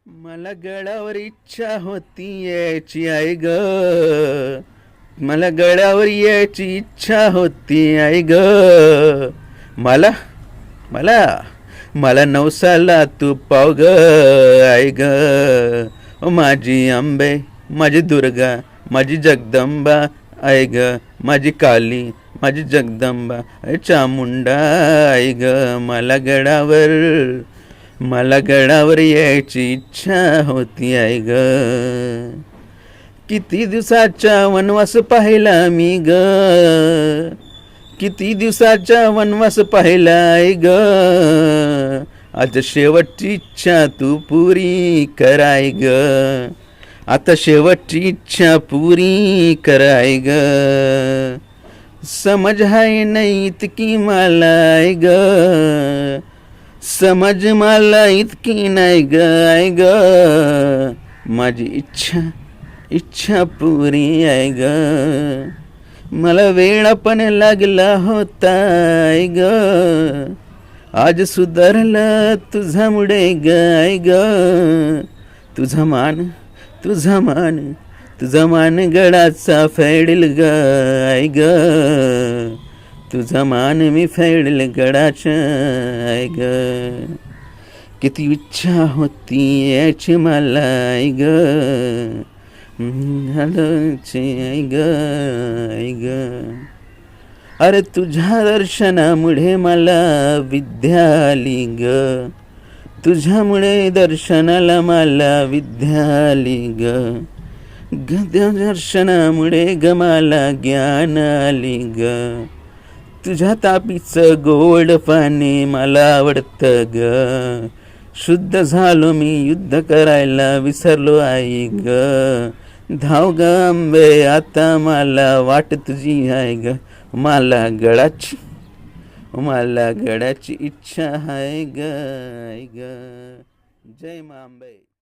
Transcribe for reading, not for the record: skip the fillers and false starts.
मला गळावर इच्छा होती यायची आई ग. मला गळावर यायची इच्छा होती आई ग. मला मला मला नवसाला तू पाव ग आई ग. ओ माझी अंबे, माझी दुर्गा, माझी जगदंबा आई ग. माझी काली, माझी जगदंबा, चामुंडा आई ग. मला गडावर यायची इच्छा होती आई ग. किती दिवसाचा वनवास पाहिला मी ग. किती दिवसाचा वनवास पाहिला आई ग. आज शेवटची इच्छा तू पुरी कराय ग. आता शेवटची इच्छा पुरी कराय ग. समज हाय नाही इतकी मला आई ग. समज मला इतकी नाही ग आई ग. माझी इच्छा पुरी आहे ग. मला वेळ पण लागला होता आई ग. आज सुधारलं तुझ्यामुळे ग आई ग. तुझा मान तुझा मान गडाचा फेडेल ग आई ग. तुझा मान मी फेडेल गडाच्या आई ग. किती इच्छा होती याची मला आई ग. आई ग आई ग. अरे तुझ्या दर्शनामुळे मला विद्या आली ग. तुझ्यामुळे दर्शनाला मला विद्या आली ग. दर्शनामुळे ग मला ज्ञान आली ग. तुझ्या तापीचं गोड पाणी मला आवडतं ग. शुद्ध झालो मी युद्ध करायला विसरलो आई ग. धाव ग अंबे आता मला वाट तुझी आहे ग. मला गडाची इच्छा आहे ग आई ग. जय मा अंबे.